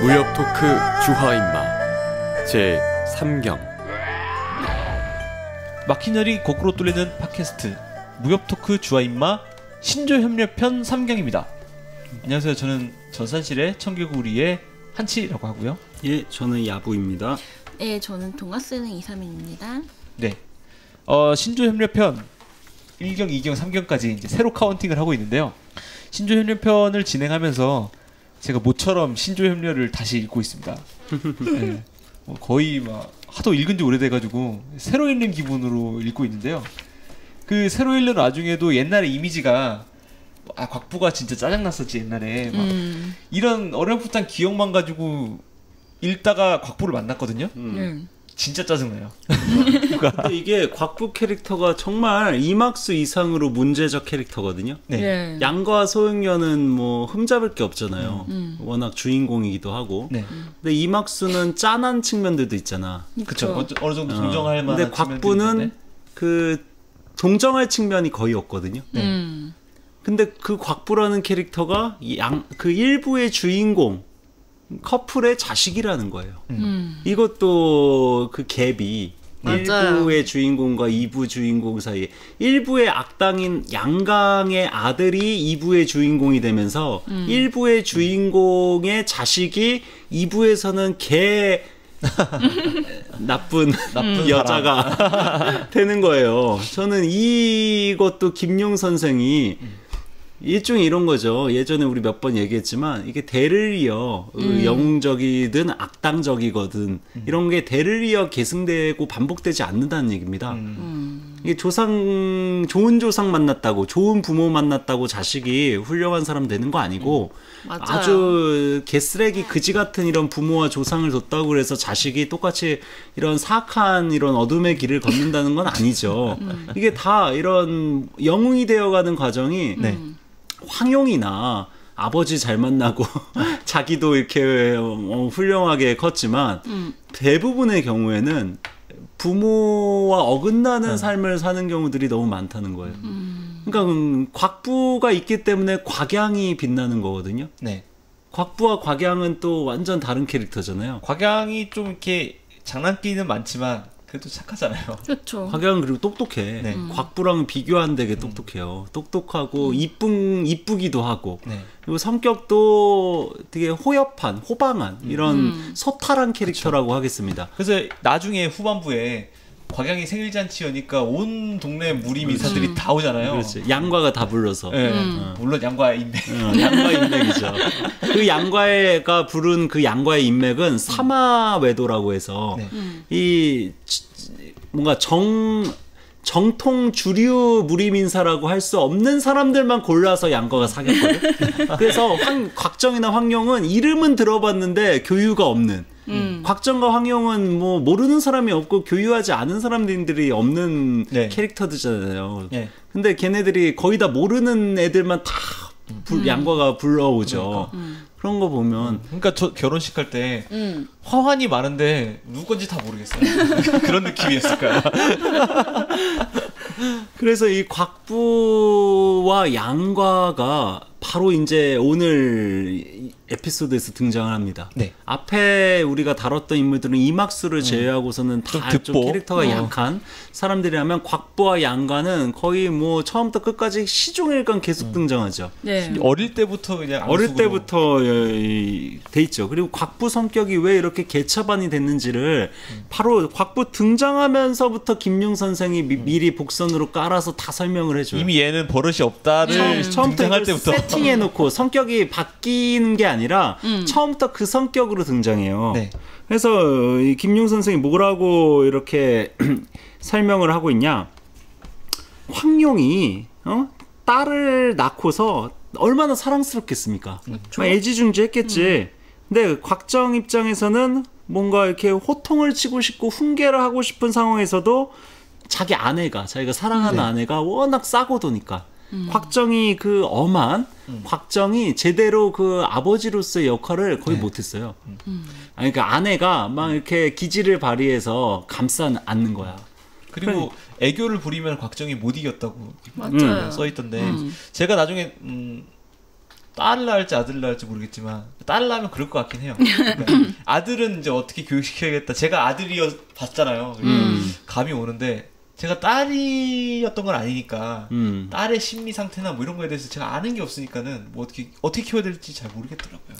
무협 토크 주화인마 제 3경. 막힌 혈이 거꾸로 뚫리는 팟캐스트 무협 토크 주화인마 신조협력편 3경입니다. 안녕하세요. 저는 전산실의 청개구리의 한치라고 하고요. 예, 저는 야부입니다. 네, 저는 동화 쓰는 이삼입니다. 네, 신조협력편 1경, 2경, 3경까지 이제 새로 카운팅을 하고 있는데요. 신조협력편을 진행하면서 제가 모처럼 신조협력을 다시 읽고 있습니다. 네, 거의 막 하도 읽은 지 오래돼가지고 새로 읽는 기분으로 읽고 있는데요. 그 새로 읽는 와중에도 옛날에 이미지가 곽부가 진짜 짜증났었지 옛날에. 막 이런 어렴풋한 기억만 가지고 읽다가 곽부를 만났거든요. 진짜 짜증나요. 근데 이게 곽부 캐릭터가 정말 이막수 이상으로 문제적 캐릭터거든요. 네. 네. 양과 소용녀는 뭐 흠잡을 게 없잖아요. 워낙 주인공이기도 하고. 네. 근데 이막수는 짠한 측면들도 있잖아. 그쵸. 어느 정도 동정할 만한. 근데 곽부는 그 동정할 측면이 거의 없거든요. 근데 그 곽부라는 캐릭터가 그 일부의 주인공 커플의 자식이라는 거예요. 이것도 그 갭이 맞아요. 1부의 주인공과 2부 주인공 사이에 1부의 악당인 양강의 아들이 2부의 주인공이 되면서 1부의 주인공의 자식이 2부에서는 개 나쁜 여자가 되는 거예요. 저는 이것도 김용 선생이 일종의 이런 거죠. 예전에 우리 몇 번 얘기했지만 이게 대를 이어 영웅적이든 악당적이거든 이런 게 대를 이어 계승되고 반복되지 않는다는 얘기입니다. 이게 좋은 조상 만났다고, 좋은 부모 만났다고 자식이 훌륭한 사람 되는 거 아니고 맞아요. 아주 개쓰레기 그지 같은 이런 부모와 조상을 뒀다고 그래서 자식이 똑같이 이런 사악한 이런 어둠의 길을 걷는다는 건 아니죠. 이게 다 이런 영웅이 되어가는 과정이 황용이나 아버지 잘 만나고 자기도 이렇게 훌륭하게 컸지만 대부분의 경우에는 부모와 어긋나는 삶을 사는 경우들이 너무 많다는 거예요. 그러니까 곽부가 있기 때문에 곽양이 빛나는 거거든요. 네. 곽부와 곽양은 또 완전 다른 캐릭터잖아요. 곽양이 좀 이렇게 장난기는 많지만 그래도 착하잖아요. 그렇죠. 곽양은 그리고 똑똑해. 네. 곽부랑은 비교 안 되게 똑똑해요. 똑똑하고 이쁘기도 하고. 네. 그리고 성격도 되게 호협한, 호방한 이런 소탈한 캐릭터라고 하겠습니다. 그래서 나중에 후반부에 곽양이 생일잔치 여니까 온 동네 무림 인사들이 다 오잖아요. 그렇지. 양과가 다 불러서. 네. 물론 양과의 인맥. 양과의 인맥이죠. 그 양과가 부른 그 양과의 인맥은 사마외도라고 해서 네. 이 뭔가 정통 주류 무림인사라고 할 수 없는 사람들만 골라서 양과가 사귀었거든. 그래서 곽정이나 황용은 이름은 들어봤는데 교유가 없는. 곽정과 황용은 뭐 모르는 사람이 없고 교유하지 않은 사람들이 없는 네. 캐릭터들잖아요. 네. 근데 걔네들이 거의 다 모르는 애들만 다 양과가 불러오죠. 그런 거 보면 그러니까 저 결혼식 할 때 화환이 많은데 누구 건지 다 모르겠어요. 그런 느낌이었을까요? 그래서 이 곽부와 양과가 바로 이제 오늘 에피소드에서 등장을 합니다. 네. 앞에 우리가 다뤘던 인물들은 이막수를 제외하고서는 다 좀 캐릭터가 약한 사람들이라면 곽부와 양과는 거의 뭐 처음부터 끝까지 시종일관 계속 등장하죠. 네. 어릴 때부터 그냥 어릴 암숙으로. 때부터 돼 있죠. 그리고 곽부 성격이 왜 이렇게 개차반이 됐는지를 바로 곽부 등장하면서부터 김용 선생이 미리 복선으로 깔아서 다 설명을 해줘요. 이미 얘는 버릇이 없다를 등장할 때부터 세팅해놓고 성격이 바뀌는 게 아니라 처음부터 그 성격으로 등장해요. 네. 그래서 이 김용 선생이 뭐라고 이렇게 설명을 하고 있냐? 황용이 딸을 낳고서 얼마나 사랑스럽겠습니까? 막 애지중지했겠지. 근데 곽정 입장에서는 뭔가 이렇게 호통을 치고 싶고 훈계를 하고 싶은 상황에서도 자기 아내가 자기가 사랑하는 아내가 워낙 싸고 도니까 곽정이 그 곽정이 제대로 그 아버지로서의 역할을 거의 못했어요. 아니, 그러니까 아내가 막 이렇게 기지를 발휘해서 감싸 안는 거야. 그리고 애교를 부리면 곽정이 못 이겼다고 맞아요. 써있던데 제가 나중에 딸을 낳을지 아들을 낳을지 모르겠지만 딸을 낳으면 그럴 것 같긴 해요. 그러니까 아들은 이제 어떻게 교육시켜야겠다. 제가 아들이어 봤잖아요. 감이 오는데 제가 딸이었던 건 아니니까 딸의 심리 상태나 뭐 이런 거에 대해서 제가 아는 게 없으니까는 뭐 어떻게 키워야 될지 잘 모르겠더라고요.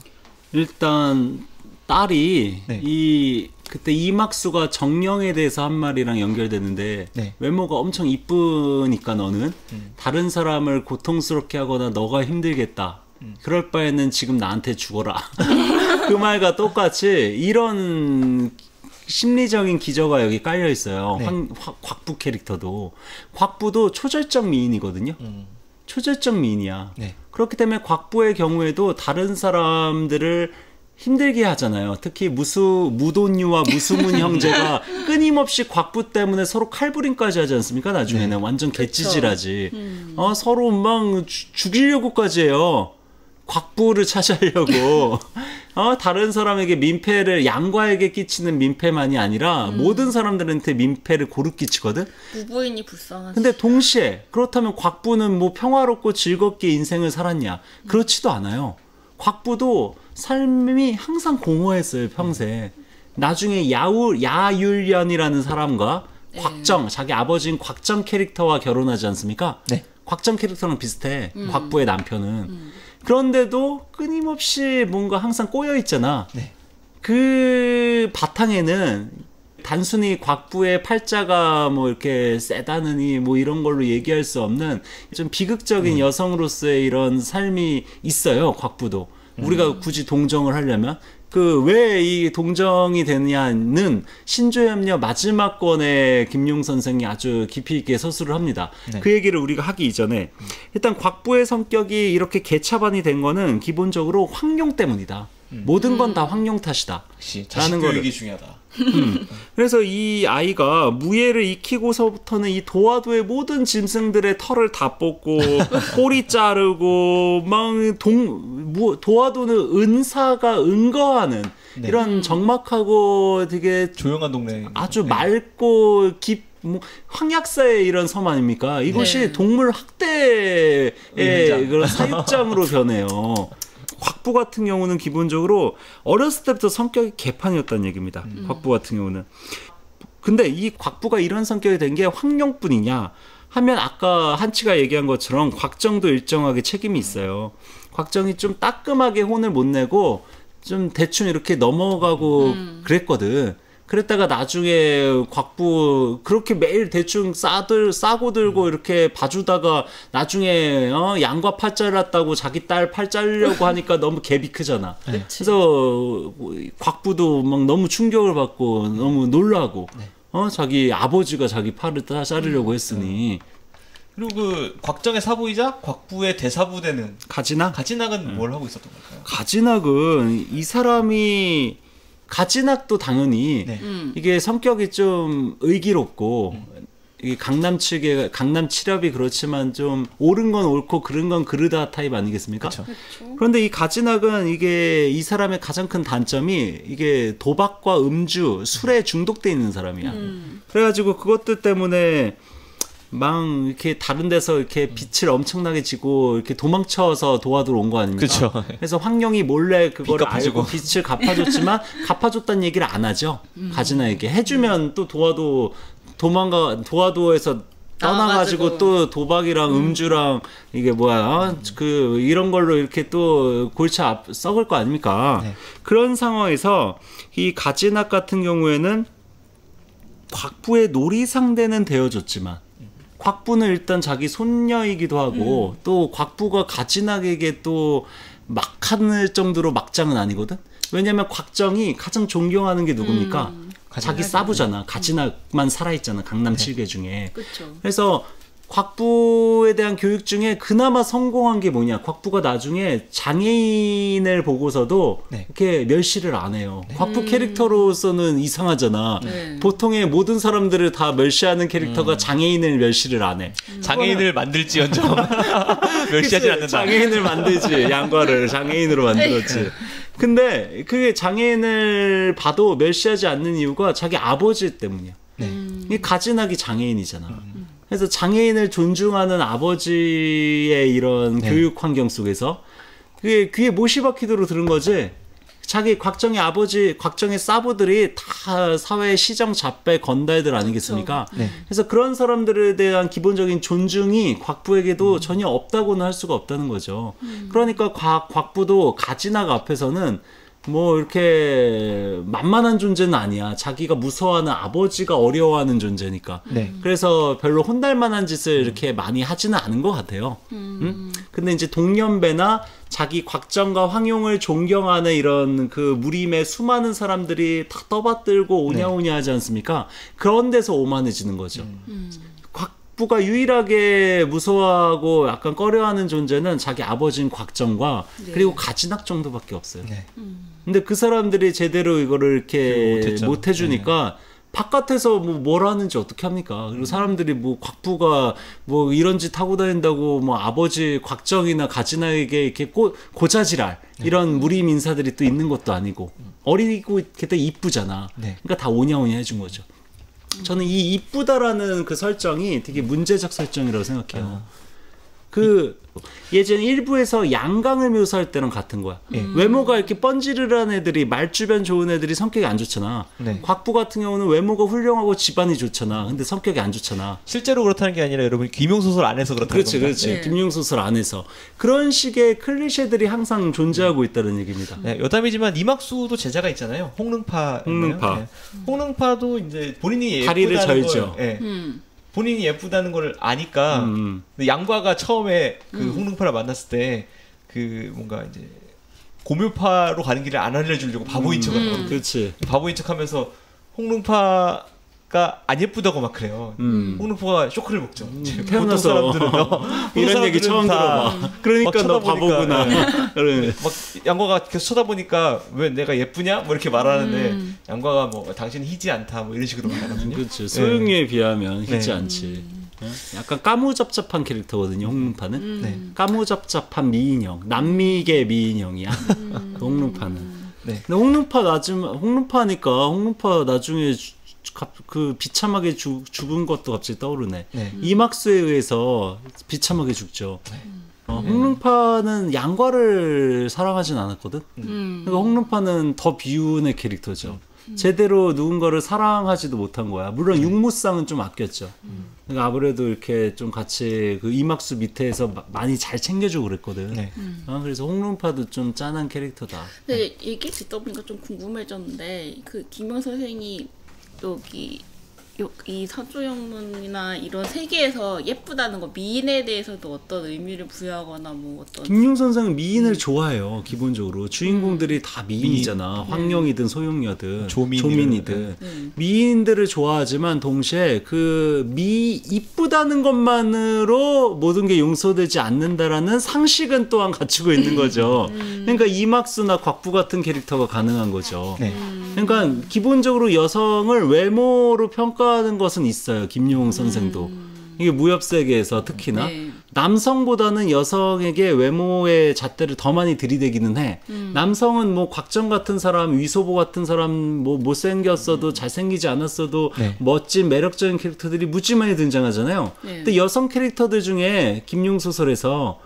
일단 딸이 네. 그때 이막수가 정령에 대해서 한 말이랑 연결되는데 네. 외모가 엄청 이쁘니까 너는 다른 사람을 고통스럽게 하거나 너가 힘들겠다. 그럴 바에는 지금 나한테 죽어라. 그 말과 똑같이 이런 심리적인 기저가 여기 깔려 있어요. 네. 곽부 캐릭터도. 곽부도 초절정 미인이거든요. 초절정 미인이야. 네. 그렇기 때문에 곽부의 경우에도 다른 사람들을 힘들게 하잖아요. 특히 무돈유와 무수문 형제가 끊임없이 곽부 때문에 서로 칼부림까지 하지 않습니까? 나중에는 네. 완전 개찌질하지. 서로 막 죽이려고까지 해요. 곽부를 차지하려고. 다른 사람에게 민폐를 양과에게 끼치는 민폐만이 아니라 모든 사람들한테 민폐를 고루 끼치거든. 부부인이 불쌍하지. 근데 동시에 그렇다면 곽부는 뭐 평화롭고 즐겁게 인생을 살았냐? 그렇지도 않아요. 곽부도 삶이 항상 공허했어요, 평생. 나중에 야율련이라는 사람과 곽정, 자기 아버지인 곽정 캐릭터와 결혼하지 않습니까? 네. 곽정 캐릭터랑 비슷해. 곽부의 남편은. 그런데도 끊임없이 뭔가 항상 꼬여 있잖아. 네. 그 바탕에는 단순히 곽부의 팔자가 뭐 이렇게 세다느니 뭐 이런 걸로 얘기할 수 없는 좀 비극적인 여성으로서의 이런 삶이 있어요, 곽부도. 우리가 굳이 동정을 하려면 그 왜 이 동정이 되느냐는 신조협력 마지막 권에 김용 선생이 아주 깊이 있게 서술을 합니다. 네. 그 얘기를 우리가 하기 이전에 일단 곽부의 성격이 이렇게 개차반이 된 거는 기본적으로 황룡 때문이다. 모든 건 다 황룡 탓이다. 역시 자식 교육이 중요하다. 그래서 이 아이가 무예를 익히고서부터는 이 도화도의 모든 짐승들의 털을 다 뽑고 꼬리 자르고 막 도화도는 은사가 은거하는 네. 이런 적막하고 되게 조용한 동네. 아주 맑고 뭐 황약사의 이런 섬 아닙니까? 이것이 네. 동물 학대의 현장. 그런 사육장으로 변해요. 곽부 같은 경우는 기본적으로 어렸을 때부터 성격이 개판이었다는 얘기입니다. 곽부 같은 경우는. 근데 이 곽부가 이런 성격이 된 게 황룡뿐이냐 하면 아까 한치가 얘기한 것처럼 곽정도 일정하게 책임이 있어요. 곽정이 좀 따끔하게 혼을 못 내고 좀 대충 이렇게 넘어가고 그랬거든. 그랬다가 나중에 곽부 그렇게 매일 대충 싸고 들고 이렇게 봐주다가 나중에 양과 팔 잘랐다고 자기 딸 팔 자르려고 하니까 너무 갭이 크잖아. 그래서 곽부도 막 너무 충격을 받고 너무 놀라고 자기 아버지가 자기 팔을 다 자르려고 했으니. 그리고 그 곽정의 사부이자 곽부의 대사부되는 가지낙은 뭘 하고 있었던 걸까요? 가지낙은 이 사람이 가지낙도 당연히 네. 이게 성격이 좀 의기롭고 이게 강남 칠협이 그렇지만 좀 옳은 건 옳고 그른 건 그르다 타입 아니겠습니까? 그쵸. 그런데 이 가지낙은 이게 이 사람의 가장 큰 단점이 이게 도박과 음주, 술에 중독돼 있는 사람이야. 그래가지고 그것들 때문에 막 이렇게 다른 데서 이렇게 빛을 엄청나게 지고 이렇게 도망쳐서 도와주러 온 거 아닙니까? 그쵸. 그래서 황룡이 몰래 그걸 갚아주고. 알고 빛을 갚아줬지만 갚아줬다는 얘기를 안 하죠. 가지나에게 해주면 또 도화도에서 떠나가지고 또 도박이랑 음주랑 이게 뭐야 그 이런 걸로 이렇게 또 골치 썩을 거 아닙니까? 네. 그런 상황에서 이 가지낙 같은 경우에는 곽부의 놀이 상대는 되어줬지만 곽부는 일단 자기 손녀이기도 하고 또 곽부가 가지낙에게 또 막하는 정도로 막장은 아니거든. 왜냐면 곽정이 가장 존경하는 게 누굽니까? 자기 사부잖아. 가지낙만 살아있잖아. 강남 7개 중에. 그쵸. 그래서 곽부에 대한 교육 중에 그나마 성공한 게 뭐냐. 곽부가 나중에 장애인을 보고서도 네. 이렇게 멸시를 안 해요. 곽부 캐릭터로서는 이상하잖아. 네. 보통의 모든 사람들을 다 멸시하는 캐릭터가 장애인을 멸시를 안 해. 장애인을 만들지언정 멸시하지 않는다. 장애인을 만들지. 양과를 장애인으로 만들었지. 근데 그게 장애인을 봐도 멸시하지 않는 이유가 자기 아버지 때문이야. 이 가지낙이 장애인이잖아. 그래서 장애인을 존중하는 아버지의 이런 교육 환경 속에서 그게 귀에 못이 박히도록 들은 거지. 자기 곽정의 아버지, 곽정의 사부들이 다 사회 시정 잡배 건달들 아니겠습니까? 그렇죠. 네. 그래서 그런 사람들에 대한 기본적인 존중이 곽부에게도 전혀 없다고는 할 수가 없다는 거죠. 그러니까 곽부도 가지나가 앞에서는 뭐 이렇게 만만한 존재는 아니야. 자기가 무서워하는 아버지가 어려워하는 존재니까. 네. 그래서 별로 혼날 만한 짓을 이렇게 많이 하지는 않은 것 같아요. 근데 이제 동년배나 자기 곽정과 황용을 존경하는 이런 그 무림의 수많은 사람들이 다 떠받들고 오냐오냐 하지 않습니까? 그런 데서 오만해지는 거죠. 곽부가 유일하게 무서워하고 약간 꺼려하는 존재는 자기 아버지인 곽정과 그리고 가진학 정도밖에 없어요. 네. 근데 그 사람들이 제대로 이거를 이렇게 못 해주니까 바깥에서 뭐 뭘 하는지 어떻게 합니까? 그리고 사람들이 뭐 곽부가 뭐 이런 짓 하고 다닌다고 뭐 아버지 곽정이나 가진학에게 이렇게 고자질할 이런 무림 인사들이 또 있는 것도 아니고 어리고 게다가 이쁘잖아. 그러니까 다 오냐오냐 해준 거죠. 저는 이 이쁘다라는 그 설정이 되게 문제적 설정이라고 생각해요. 그 예전에 일부에서 양강을 묘사할 때랑 같은 거야. 외모가 이렇게 뻔지르르한 애들이 말주변 좋은 애들이 성격이 안 좋잖아. 곽부 같은 경우는 외모가 훌륭하고 집안이 좋잖아. 근데 성격이 안 좋잖아. 실제로 그렇다는 게 아니라 여러분 김용소설 안에서 그렇다는 그렇지, 겁니다. 그렇지. 네. 김용소설 안에서 그런 식의 클리셰들이 항상 존재하고 있다는 얘기입니다. 네, 여담이지만 이막수도 제자가 있잖아요. 홍릉파. 홍릉파. 홍릉파도 이제 본인이 다리를 예쁘다는 절죠. 걸, 예. 본인이 예쁘다는 걸 아니까 근데 양과가 처음에 그 홍릉파를 만났을 때 그 뭔가 이제 고묘파로 가는 길을 안 알려주려고 바보인 척하고 그렇지. 바보인 척하면서 홍릉파가 안 예쁘다고 막 그래요. 홍릉파가 쇼크를 먹죠. 태어나서 보통 사람들은 이런 얘기 처음 들어봐. 그러니까 너 바보구나. 그래. 막 양과가 계속 쳐다보니까 왜 내가 예쁘냐? 뭐 이렇게 말하는데 양과가 뭐 당신 희지 않다 뭐 이런 식으로 말하거든요. 그렇죠. 소용리에 비하면 희지 않지. 약간 까무잡잡한 캐릭터거든요. 홍릉파는. 까무잡잡한 미인형, 남미계 미인형이야. 그 홍릉파는. 근데 홍릉파니까 홍릉파 나중에 그 비참하게 죽은 것도 갑자기 떠오르네. 이막수에 의해서 비참하게 죽죠. 홍릉파는 양과를 사랑하진 않았거든. 그러니까 홍릉파는 더 비운의 캐릭터죠. 제대로 누군가를 사랑하지도 못한 거야. 물론 육무쌍은 좀 아꼈죠. 그러니까 아무래도 이렇게 좀 같이 그 이막수 밑에서 많이 잘 챙겨주고 그랬거든. 그래서 홍릉파도 좀 짠한 캐릭터다. 근데 얘기 듣다 보니까 좀 궁금해졌는데 그 김영 선생이 여기 이 서조영문이나 이런 세계에서 예쁘다는 거 미인에 대해서도 어떤 의미를 부여하거나 뭐 어떤 김용 선생은 미인을 좋아해요. 기본적으로 주인공들이 다 미인이잖아. 황룡이든 소용녀든 조민이든 미인들을 좋아하지만 동시에 그 이쁘다는 것만으로 모든 게 용서되지 않는다라는 상식은 또한 갖추고 있는 거죠. 그러니까 이막수나 곽부 같은 캐릭터가 가능한 거죠. 그러니까 기본적으로 여성을 외모로 평가하는 것은 있어요. 김용 선생도. 이게 무협 세계에서 특히나 남성보다는 여성에게 외모의 잣대를 더 많이 들이대기는 해. 남성은 뭐 곽정 같은 사람, 위소보 같은 사람, 뭐 못생겼어도 잘생기지 않았어도 멋진 매력적인 캐릭터들이 무지 많이 등장하잖아요. 근데 여성 캐릭터들 중에 김용 소설에서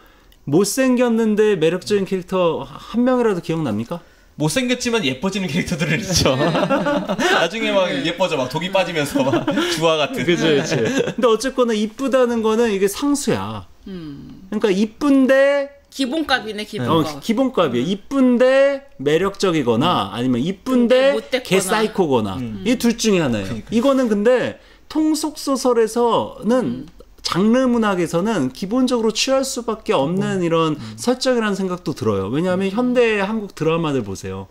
못생겼는데 매력적인 캐릭터 한 명이라도 기억납니까? 못생겼지만 예뻐지는 캐릭터들은 있죠. 나중에 막 예뻐져 막 독이 빠지면서 막 주화 같은. 그치. 근데 어쨌거나 이쁘다는 거는 이게 상수야. 그러니까 이쁜데 기본값이네 기본값. 기본값이에요. 이쁜데 매력적이거나 아니면 이쁜데 개사이코거나 이 둘 중에 하나예요. 이거는 근데 통속 소설에서는 장르 문학에서는 기본적으로 취할 수밖에 없는 이런 설정이라는 생각도 들어요. 왜냐하면 현대 한국 드라마들 보세요.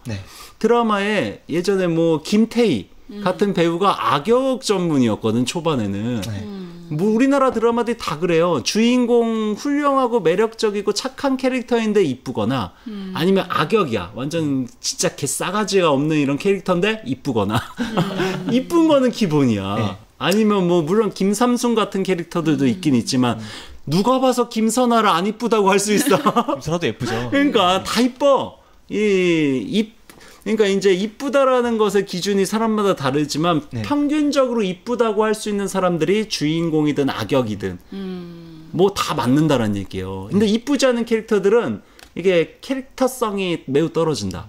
드라마에 예전에 뭐 김태희 같은 배우가 악역 전문이었거든. 초반에는. 뭐 우리나라 드라마들이 다 그래요. 주인공 훌륭하고 매력적이고 착한 캐릭터인데 이쁘거나 아니면 악역이야. 완전 진짜 개싸가지가 없는 이런 캐릭터인데 이쁘거나 이쁜 거는 기본이야. 아니면 뭐 물론 김삼순 같은 캐릭터들도 있긴 있지만 누가 봐서 김선아를 안 이쁘다고 할 수 있어? 김선아도 예쁘죠. 그러니까 다 이뻐. 그러니까 이제 이쁘다라는 것의 기준이 사람마다 다르지만 평균적으로 이쁘다고 할 수 있는 사람들이 주인공이든 악역이든 뭐 다 맞는다라는 얘기예요. 근데 이쁘지 않은 캐릭터들은 이게 캐릭터성이 매우 떨어진다.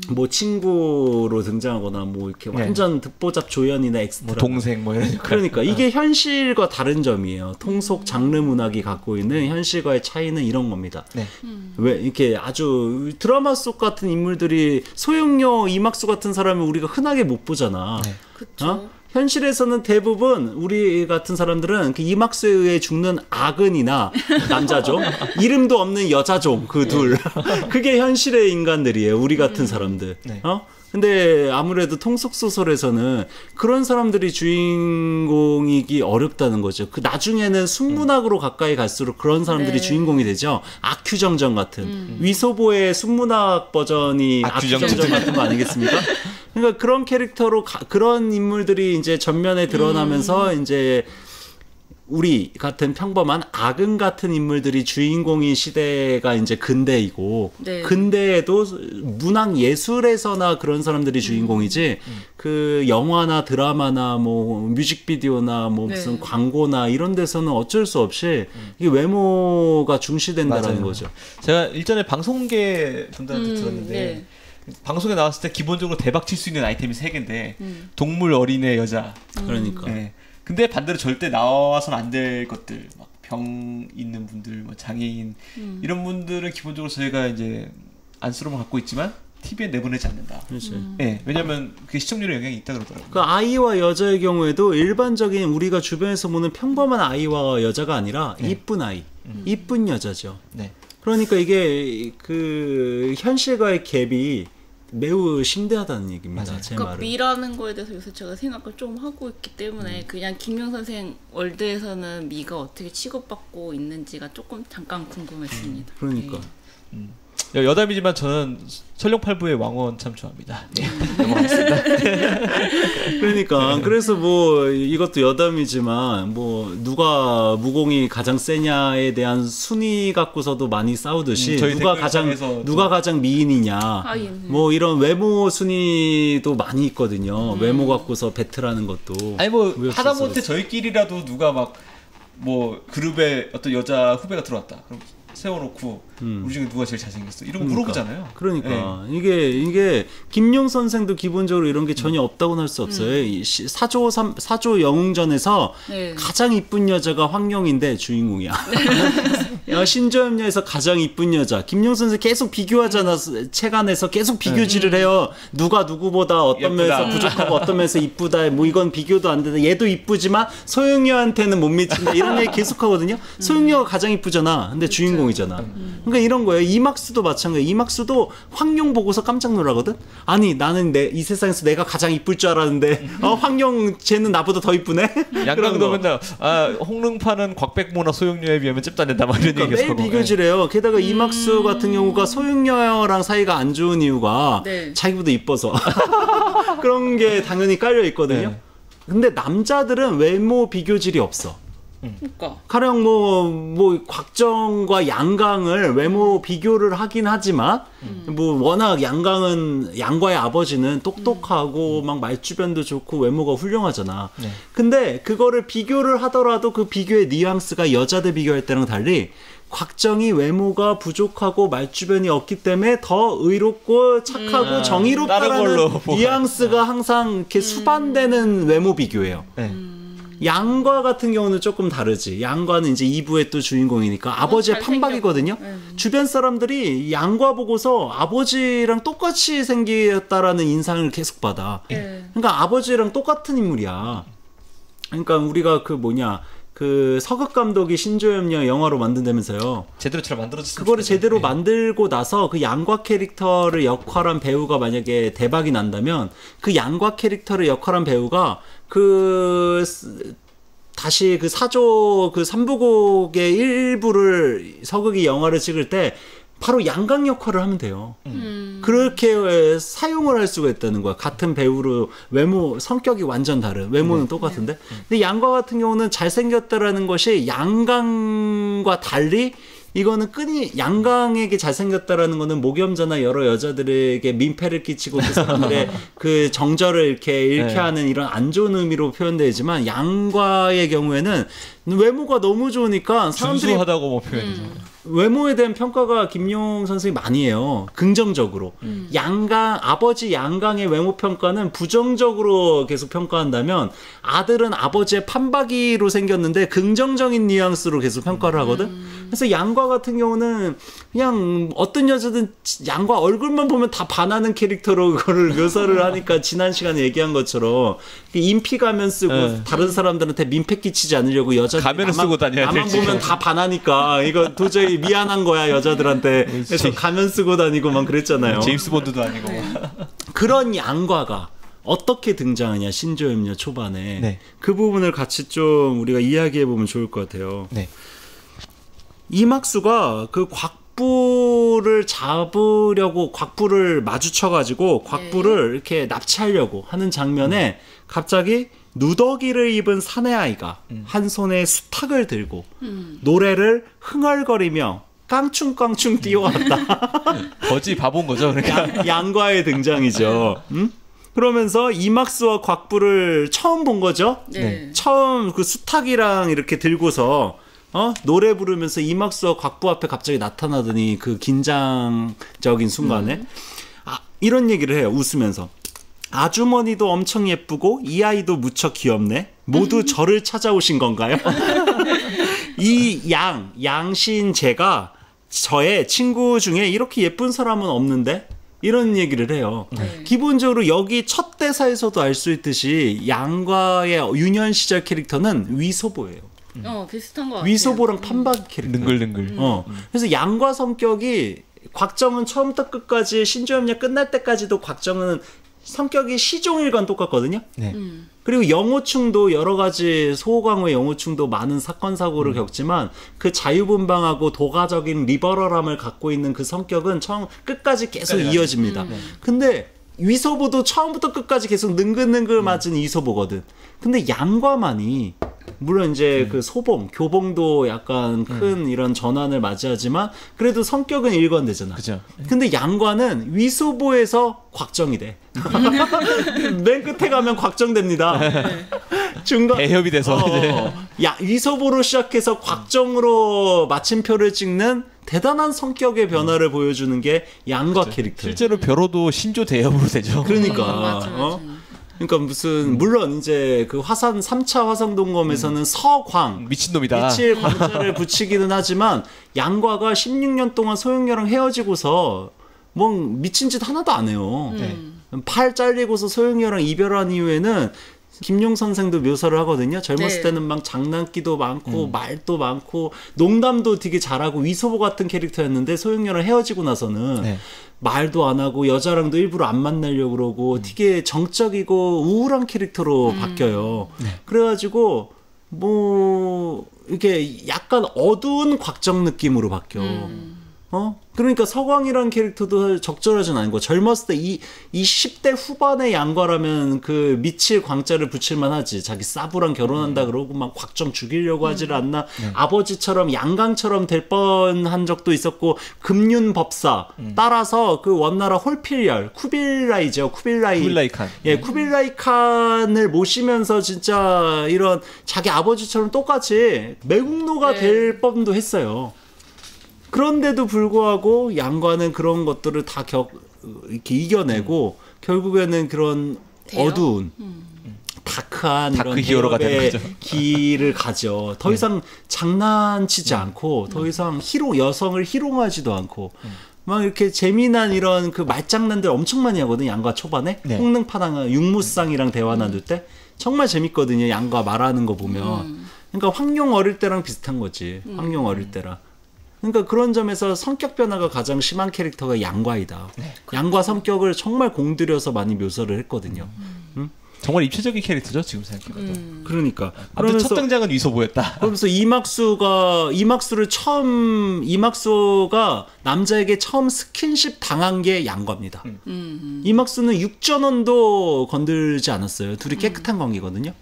뭐 친구로 등장하거나 뭐 이렇게 완전 듣보잡 조연이나 엑스트라, 뭐 동생 뭐 이런. 그러니까 이게 현실과 다른 점이에요. 통속 장르 문학이 갖고 있는 현실과의 차이는 이런 겁니다. 네. 왜 이렇게 아주 드라마 속 같은 인물들이 소용료 이막수 같은 사람을 우리가 흔하게 못 보잖아. 네. 그쵸. 현실에서는 대부분 우리 같은 사람들은 그 이막수에 의해 죽는 아근이나 남자종, 이름도 없는 여자종 그 둘. 그게 현실의 인간들이에요. 우리 같은 사람들. 네. 근데 아무래도 통속 소설에서는 그런 사람들이 주인공이기 어렵다는 거죠. 그 나중에는 순문학으로 가까이 갈수록 그런 사람들이 네. 주인공이 되죠. 아큐정전 같은 위소보의 순문학 버전이 아큐정전 같은 거 아니겠습니까? 그러니까 그런 캐릭터로 그런 인물들이 이제 전면에 드러나면서 이제 우리 같은 평범한 아근 같은 인물들이 주인공인 시대가 이제 근대이고, 네. 근대에도 문학 예술에서나 그런 사람들이 주인공이지 그 영화나 드라마나 뭐 뮤직비디오나 뭐 무슨 네. 광고나 이런 데서는 어쩔 수 없이 이게 외모가 중시된다라는 맞아요. 거죠. 제가 일전에 방송계 분들한테 들었는데 네. 방송에 나왔을 때 기본적으로 대박 칠 수 있는 아이템이 3개인데 동물, 어린애, 여자. 그러니까. 네. 근데 반대로 절대 나와서는 안 될 것들, 막 병 있는 분들, 뭐 장애인 이런 분들은 기본적으로 저희가 이제 안쓰러움을 갖고 있지만 TV에 내보내지 않는다. 그렇죠. 네, 왜냐하면 그게 시청률에 영향이 있다 그러더라고요. 그 아이와 여자의 경우에도 일반적인 우리가 주변에서 보는 평범한 아이와 여자가 아니라 이쁜 아이, 이쁜 여자죠. 네. 그러니까 이게 그 현실과의 갭이 매우 심대하다는 얘기입니다. 맞아요. 제 그러니까 말은. 미라는 거에 대해서 요새 제가 생각을 좀 하고 있기 때문에 그냥 김용 선생 월드에서는 미가 어떻게 취급받고 있는지가 조금 잠깐 궁금했습니다. 그러니까. 여담이지만 저는 천룡팔부의 왕원 참 좋아합니다. 네. 넘어가겠습니다. 그러니까 그래서 뭐 이것도 여담이지만 뭐 누가 무공이 가장 세냐에 대한 순위 갖고서도 많이 싸우듯이 저희 누가 가장 미인이냐 하긴. 뭐 이런 외모 순위도 많이 있거든요. 외모 갖고서 배틀하는 것도. 아니 뭐 우여곡절 하다못해 있어요. 저희끼리라도 누가 막 뭐 그룹에 어떤 여자 후배가 들어왔다. 그럼 세워놓고 우리 중에 누가 제일 잘생겼어? 이런 거 물어보잖아요. 그러니까 이게 김용 선생도 기본적으로 이런 게 전혀 없다고는 할 수 없어요. 이 사조 영웅전에서 네. 가장 이쁜 여자가 황룡인데 주인공이야. 신조협녀에서 가장 이쁜 여자 김용 선생 계속 비교하잖아. 책 안에서 계속 비교질을 해요. 누가 누구보다 어떤 예쁘다. 면에서 부족하고 어떤 면에서 이쁘다. 뭐 이건 비교도 안 된다. 얘도 이쁘지만 소용녀한테는 못 미친다. 이런 얘기 계속 하거든요. 소용녀가 가장 이쁘잖아. 근데 주인공이잖아. 그러니까 이런 거예요. 이막수도 마찬가지예요. 이막수도 황룡 보고서 깜짝 놀라거든. 아니 나는 이 세상에서 내가 가장 이쁠 줄 알았는데 황룡 쟤는 나보다 더 이쁘네. 양강도 맨날 홍릉파는 곽백모나 소용료에 비하면 잽도 안 된다 막 이런 얘기 매일 계속 하고. 비교질해요. 게다가 이막수 같은 경우가 소용녀랑 사이가 안 좋은 이유가 네. 자기보다 이뻐서 그런 게 당연히 깔려 있거든요. 네. 근데 남자들은 외모 비교질이 없어. 그러니까. 가령 뭐 곽정과 양강을 외모 비교를 하긴 하지만 뭐 워낙 양과의 아버지는 똑똑하고 막 말주변도 좋고 외모가 훌륭하잖아. 네. 근데 그거를 비교를 하더라도 그 비교의 뉘앙스가 여자들 비교할 때랑 달리 곽정이 외모가 부족하고 말주변이 없기 때문에 더 의롭고 착하고 다른 정의롭다라는 걸로 보고. 뉘앙스가 항상 이렇게 수반되는 외모 비교예요. 네. 양과 같은 경우는 조금 다르지. 양과는 이제 2부의 또 주인공이니까 아버지의 판박이거든요. 주변 사람들이 양과 보고서 아버지랑 똑같이 생겼다라는 인상을 계속 받아. 네. 그러니까 아버지랑 똑같은 인물이야. 그러니까 우리가 그 서극 감독이 신조협녀 영화로 만든다면서요. 제대로 잘 만들어졌어요. 그거를 제대로 만들고 나서 그 양과 캐릭터를 역할한 배우가 만약에 대박이 난다면 그 양과 캐릭터를 역할한 배우가 다시 그 사조 그 3부곡의 일부를 서극이 영화를 찍을 때 바로 양강 역할을 하면 돼요. 그렇게 사용을 할 수가 있다는 거야. 같은 배우로 외모, 성격이 완전 다른. 외모는 똑같은데. 근데 양과 같은 경우는 잘생겼다라는 것이 양강과 달리 이거는 양강에게 잘생겼다라는 거는 모겸자나 여러 여자들에게 민폐를 끼치고 그 사람들의 그 정절을 이렇게 잃게 네. 하는 이런 안 좋은 의미로 표현되지만 양과의 경우에는 외모가 너무 좋으니까 사람들이 준수하다고 뭐 표현이죠. 외모에 대한 평가가 김용 선생이 많이 해요. 긍정적으로. 아버지 양강의 외모 평가는 부정적으로 계속 평가한다면 아들은 아버지의 판박이로 생겼는데 긍정적인 뉘앙스로 계속 평가를 하거든. 그래서 양과 같은 경우는 그냥 어떤 여자든 양과 얼굴만 보면 다 반하는 캐릭터로 그거를 묘사를 하니까 지난 시간에 얘기한 것처럼 인피 가면 쓰고 다른 사람들한테 민폐 끼치지 않으려고 여자들 가면을 쓰고 다녀야 나만 될지. 보면 다 반하니까 이거 도저히 미안한 거야 여자들한테. 그래서 가면 쓰고 다니고 막 그랬잖아요. 제임스 본드도 아니고. 그런 양과가 어떻게 등장하냐 신조협력 초반에 네. 그 부분을 같이 좀 우리가 이야기해 보면 좋을 것 같아요. 네. 이막수가 그 곽부를 잡으려고 곽부를 마주쳐가지고 곽부를 이렇게 납치하려고 하는 장면에 갑자기 누더기를 입은 사내 아이가 한 손에 수탉을 들고 노래를 흥얼거리며 깡충깡충 뛰어왔다. 거지 바본 거죠. 그러니까. 양과의 등장이죠. 그러면서 이막수와 곽부를 처음 본 거죠. 네. 처음 그 수탉이랑 이렇게 들고서 노래 부르면서 이막수와 곽부 앞에 갑자기 나타나더니 그 긴장적인 순간에 이런 얘기를 해요. 웃으면서. 아주머니도 엄청 예쁘고 이 아이도 무척 귀엽네. 모두 저를 찾아오신 건가요? 이 양신 제가 저의 친구 중에 이렇게 예쁜 사람은 없는데 이런 얘기를 해요. 네. 기본적으로 여기 첫 대사에서도 알 수 있듯이 양과의 유년 시절 캐릭터는 위소보예요. 비슷한 것 같아요. 위소보랑 판박 캐릭터. 능글능글. 그래서 양과 성격이 곽정은 처음부터 끝까지 신조협력 끝날 때까지도 곽정은 성격이 시종일관 똑같거든요. 네. 그리고 영호충도 여러 가지 소호광후의 영호충도 많은 사건 사고를 겪지만 그 자유분방하고 도가적인 리버럴함을 갖고 있는 그 성격은 처음 끝까지 계속 이어집니다. 근데 위소보도 처음부터 끝까지 계속 능글능글 맞은 이소보거든. 근데 양과만이 물론 이제 그 소봉, 교봉도 약간 큰 이런 전환을 맞이하지만 그래도 성격은 일관되잖아. 그죠. 근데 양과는 위소보에서 곽정이 돼. 맨 끝에 가면 곽정됩니다. 중간 대협이 돼서 이제. 위소보로 시작해서 곽정으로 마침표를 찍는 대단한 성격의 변화를 보여주는 게 양과 캐릭터. 실제로 벼로도 신조 대협으로 되죠. 그러니까 맞아. 그러니까 무슨 물론 이제 그 3차 화성동검에서는 서광 미친놈이다. 미칠 광자를 붙이기는 하지만 양과가 16년 동안 소영녀랑 헤어지고서 뭐 미친 짓 하나도 안 해요. 팔 잘리고서 소영녀랑 이별한 이후에는 김용 선생도 묘사를 하거든요. 젊었을 때는 막 장난기도 많고 말도 많고 농담도 되게 잘하고 위소보 같은 캐릭터였는데 소영녀랑 헤어지고 나서는 말도 안 하고 여자랑도 일부러 안 만나려고 그러고 되게 정적이고 우울한 캐릭터로 바뀌어요. 그래가지고 뭐 이렇게 약간 어두운 곽정 느낌으로 바뀌어. 그러니까 서광이라는 캐릭터도 적절하진 않은 거. 젊었을 때 이 10대 후반의 양과라면 그 미칠 광자를 붙일만 하지. 자기 사부랑 결혼한다 그러고 막 곽정 죽이려고 하지를 않나. 아버지처럼 양강처럼 될 뻔한 적도 있었고 금륜 법사 따라서 그 원나라 홀필열 쿠빌라이죠. 쿠빌라이 칸. 예, 쿠빌라이 칸을 모시면서 진짜 이런 자기 아버지처럼 똑같이 매국노가 될 뻔도 했어요. 그런데도 불구하고 양과는 그런 것들을 다 이렇게 이겨내고 결국에는 그런 어두운 다크한 다크 이런 히어로가 되는 대업의 거죠. 길을 가져. 더 이상 장난치지 않고 더 이상 여성을 희롱하지도 않고 막 이렇게 재미난 이런 그 말장난들 엄청 많이 하거든요. 양과 초반에 홍능파당 육무쌍이랑 대화 나눌 때 정말 재밌거든요. 양과 말하는 거 보면. 그러니까 황룡 어릴 때랑 비슷한 거지. 황룡 어릴 때랑. 그러니까 그런 점에서 성격 변화가 가장 심한 캐릭터가 양과이다. 양과 성격을 정말 공들여서 많이 묘사를 했거든요. 정말 입체적인 캐릭터죠 지금 생각해봐도. 그러니까 아무튼 첫 등장은 위소보였다. 그러면서 이막수가 남자에게 처음 스킨십 당한 게 양과입니다. 이막수는 육전원도 건들지 않았어요. 둘이 깨끗한 관계거든요.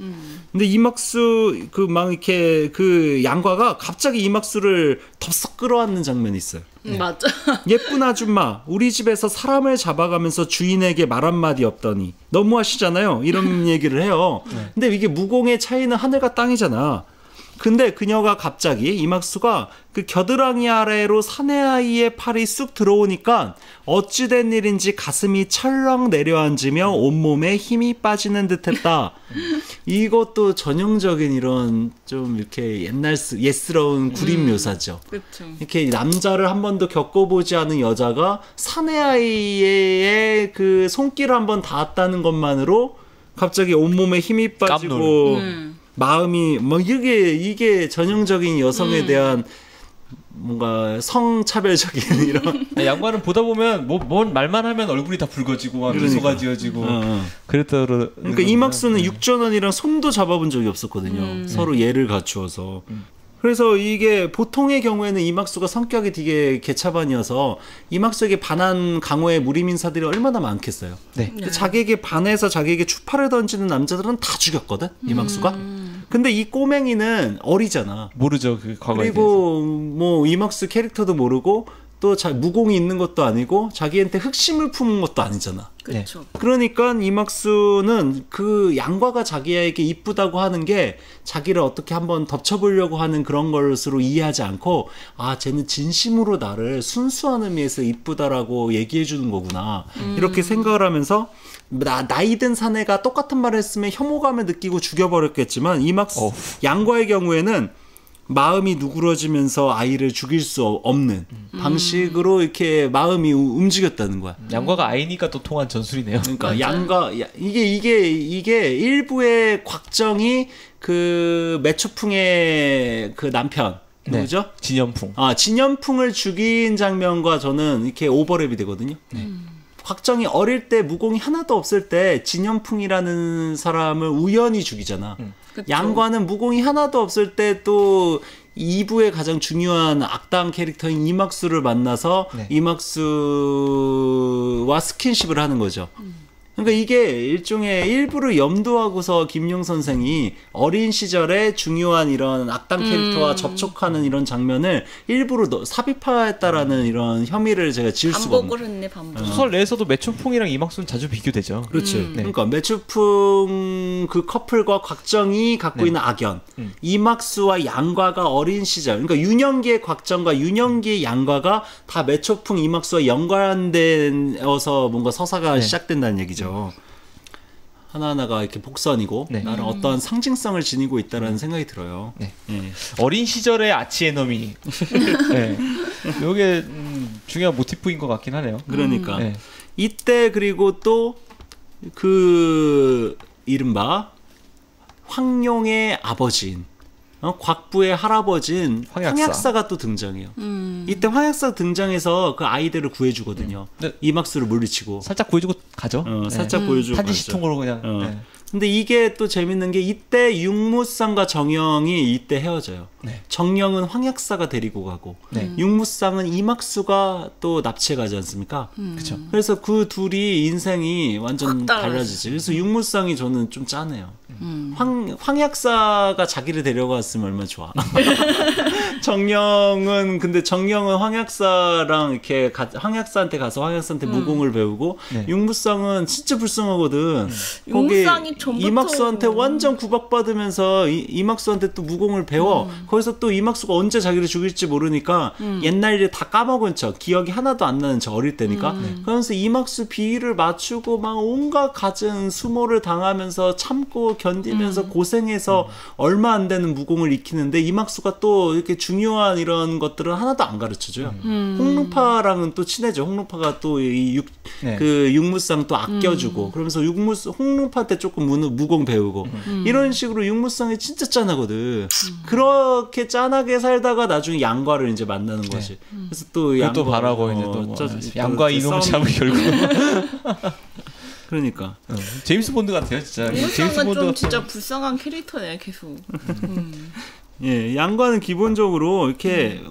근데 이막수 막 이렇게 그 양과가 갑자기 이막수를 덥석 끌어안는 장면이 있어요. 맞아. 예쁜 아줌마, 우리 집에서 사람을 잡아가면서 주인에게 말 한마디 없더니 너무하시잖아요. 이런 얘기를 해요. 근데 이게 무공의 차이는 하늘과 땅이잖아. 근데 그녀가 갑자기 이막수가 그 겨드랑이 아래로 사내아이의 팔이 쑥 들어오니까 어찌된 일인지 가슴이 철렁 내려앉으며 온몸에 힘이 빠지는 듯했다. 이것도 전형적인 이런 좀 이렇게 옛스러운 구림 묘사죠. 그렇죠. 이렇게 남자를 한 번도 겪어보지 않은 여자가 사내아이의 그 손길을 한번 닿았다는 것만으로 갑자기 온몸에 힘이 빠지고 마음이 뭐 이게 전형적인 여성에 대한 뭔가 성차별적인 이런 양반은 보다 보면 뭔 말만 하면 얼굴이 다 붉어지고 막 미소가 지어지고 그랬더라. 그러니까 이막수는 육전원이랑 손도 잡아본 적이 없었거든요. 서로 예를 갖추어서. 그래서 이게 보통의 경우에는 이막수가 성격이 되게 개차반이어서 이막수에게 반한 강호의 무림인사들이 얼마나 많겠어요. 네. 근데 자기에게 반해서 자기에게 추파를 던지는 남자들은 다 죽였거든. 이막수가. 근데 이 꼬맹이는 어리잖아. 모르죠 그 과거에 그리고 뭐 이막수 캐릭터도 모르고 또 무공이 있는 것도 아니고 자기한테 흑심을 품은 것도 아니잖아. 그렇죠. 그러니까 이막수는 그 양과가 자기에게 이쁘다고 하는 게 자기를 어떻게 한번 덮쳐보려고 하는 그런 것으로 이해하지 않고 아 쟤는 진심으로 나를 순수한 의미에서 이쁘다라고 얘기해 주는 거구나 이렇게 생각을 하면서 나이 든 사내가 똑같은 말을 했으면 혐오감을 느끼고 죽여버렸겠지만 이막수 양과의 경우에는 마음이 누그러지면서 아이를 죽일 수 없는 방식으로 이렇게 마음이 움직였다는 거야. 양과가 아이니까 또 통한 전술이네요. 그러니까 양과 이게 일부의 곽정이 그 매초풍의 그 남편 누구죠? 진연풍. 아 진연풍을 죽인 장면과 저는 이렇게 오버랩이 되거든요. 곽정이 어릴 때 무공이 하나도 없을 때 진연풍이라는 사람을 우연히 죽이잖아. 양과는 무공이 하나도 없을 때 또 2부의 가장 중요한 악당 캐릭터인 이막수를 만나서 이막수와 스킨십을 하는 거죠. 그러니까 이게 일종의 일부를 염두하고서 김용 선생이 어린 시절에 중요한 이런 악당 캐릭터와 접촉하는 이런 장면을 일부러 삽입했다라는 이런 혐의를 제가 지을 수가 없는. 반복을 했네, 반복. 소설 내에서도 매춘풍이랑 이막수는 자주 비교되죠. 그렇지. 그러니까 매춘풍 그 커플과 곽정이 갖고 있는 악연, 이막수와 양과가 어린 시절, 그러니까 유년기의 곽정과 유년기의 양과가 다 매춘풍 이막수와 연관되어서 뭔가 서사가 시작된다는 얘기죠. 하나하나가 이렇게 복선이고 나는 어떠한 상징성을 지니고 있다라는 생각이 들어요. 어린 시절의 아치에너미. 이게 중요한 모티프인 것 같긴 하네요. 그러니까 이때 그리고 또 그 이른바 황룡의 아버지인 곽부의 할아버지인 황약사가 또 등장해요. 이때 황약사 등장해서 그 아이들을 구해주거든요. 이막수를 물리치고 살짝 보여주고 가죠. 살짝 보여주고 탄지시통으로 그냥. 근데 이게 또 재밌는 게 이때 육무쌍과 정영이 이때 헤어져요. 정영은 황약사가 데리고 가고 육무쌍은 이막수가 또 납치해 가지 않습니까? 그렇죠. 그래서 그 둘이 인생이 완전 달라지지. 그래서 육무쌍이 저는 좀 짠해요. 황약사가 자기를 데려갔으면 얼마나 좋아. 정영은 황약사랑 이렇게 황약사한테 가서 황약사한테 무공을 배우고 육무쌍은 진짜 불쌍하거든. 거기 이막수한테 완전 구박받으면서 이막수한테 또 무공을 배워. 거기서 또 이막수가 언제 자기를 죽일지 모르니까 옛날 일을 다 까먹은 척, 기억이 하나도 안 나는 척, 어릴 때니까. 그러면서 이막수 비위를 맞추고 막 온갖 갖은 수모를 당하면서 참고 견디면서 고생해서 얼마 안 되는 무공을 익히는데 이막수가 또 이렇게 중요한 이런 것들은 하나도 안 가르쳐줘요. 홍루파랑은 또 친해져. 홍루파가 또 그 육무쌍 또 아껴주고 그러면서 홍루파한테 조금 무공 배우고 이런 식으로 육무쌍이 진짜 짠하거든. 그렇게 짠하게 살다가 나중에 양과를 이제 만나는 거지. 그래서 또 양과 또 바라고 이제 또 양과 이놈을 잡을 결국. 그러니까 제임스 본드 같아요, 진짜. 제임스 본드 좀 진짜 불쌍한 캐릭터네, 계속. 양과는 기본적으로 이렇게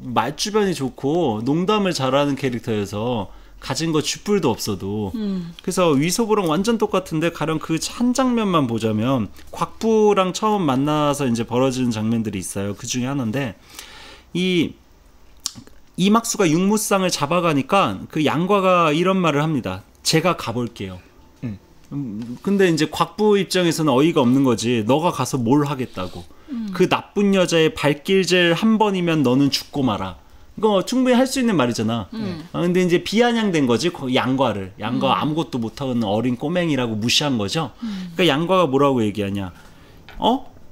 말주변이 좋고 농담을 잘하는 캐릭터여서 가진 거 쥐뿔도 없어도 그래서 위소부랑 완전 똑같은데 가령 그 한 장면만 보자면 곽부랑 처음 만나서 이제 벌어지는 장면들이 있어요. 그 중에 하나인데 이막수가 육무쌍을 잡아가니까 그 양과가 이런 말을 합니다. 제가 가볼게요. 근데 이제 곽부 입장에서는 어이가 없는 거지. 너가 가서 뭘 하겠다고. 그 나쁜 여자의 발길질 한 번이면 너는 죽고 말아. 이거 충분히 할 수 있는 말이잖아. 근데 이제 비아냥된 거지. 양과를. 양과 아무것도 못하는 어린 꼬맹이라고 무시한 거죠. 그러니까 양과가 뭐라고 얘기하냐.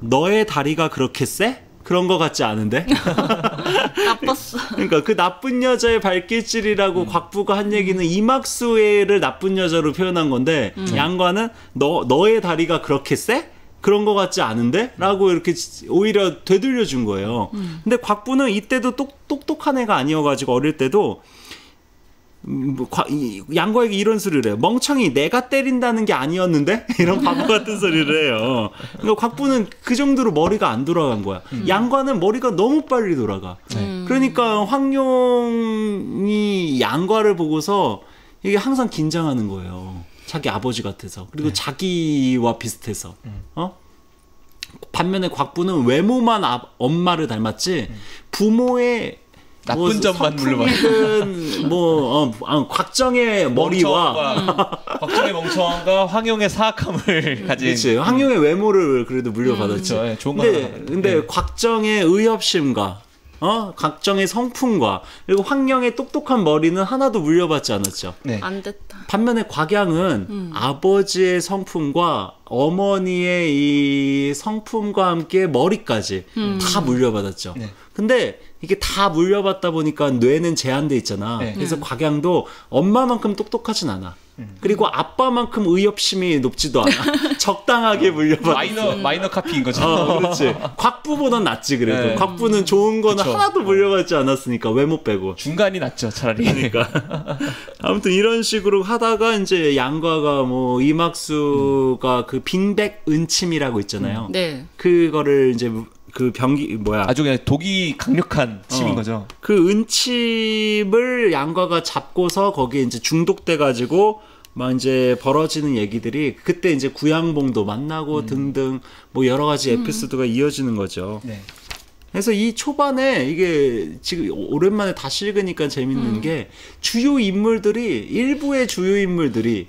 너의 다리가 그렇게 세? 그런 거 같지 않은데? 나빴어. 그러니까 그 나쁜 여자의 발길질이라고 곽부가 한 얘기는 이막수를 나쁜 여자로 표현한 건데 양과는 너의 다리가 그렇게 세? 그런 거 같지 않은데? 라고 이렇게 오히려 되돌려 준 거예요. 근데 곽부는 이때도 똑똑한 애가 아니어가지고 어릴 때도 양과에게 이런 소리를 해요. 멍청이 내가 때린다는 게 아니었는데? 이런 바보 같은 소리를 해요. 그러니까 곽부는 그 정도로 머리가 안 돌아간 거야. 양과는 머리가 너무 빨리 돌아가. 그러니까 황룡이 양과를 보고서 이게 항상 긴장하는 거예요. 자기 아버지 같아서. 그리고 자기와 비슷해서. 반면에 곽부는 외모만 엄마를 닮았지 부모의 나쁜 점만 물려봤어. 곽정의 머리와 곽정의 멍청함과 황용의 사악함을 가진. 그렇지. 황용의 외모를 그래도 물려받았지. 그렇죠. 좋은 근데 곽정의 의협심과 곽정의 성품과 그리고 황령의 똑똑한 머리는 하나도 물려받지 않았죠. 네. 안 됐다. 반면에 곽양은 아버지의 성품과 어머니의 이 성품과 함께 머리까지 다 물려받았죠. 네. 근데 이게 다 물려받다 보니까 뇌는 제한돼 있잖아. 네. 그래서 곽양도 엄마만큼 똑똑하진 않아. 그리고 아빠만큼 의협심이 높지도 않아. 적당하게 물려받았어. 마이너 카피인 거죠. 그렇지. 곽부보단 낫지 그래도. 네. 곽부는 좋은 거는 그쵸. 하나도 물려받지 않았으니까 외모 빼고. 중간이 낫죠, 차라리. 그러니까 아무튼 이런 식으로 하다가 이제 양과가 뭐 이막수가 그 빈백 은침이라고 있잖아요. 네. 그거를 이제 그 병기 아주 그냥 독이 강력한 침인 거죠. 그 은침을 양과가 잡고서 거기에 이제 중독돼 가지고 막 이제 벌어지는 얘기들이 그때 이제 구양봉도 만나고 등등 뭐 여러 가지 에피소드가 이어지는 거죠. 네. 그래서 이 초반에 이게 지금 오랜만에 다시 읽으니까 재밌는 게 주요 인물들이 일부의 주요 인물들이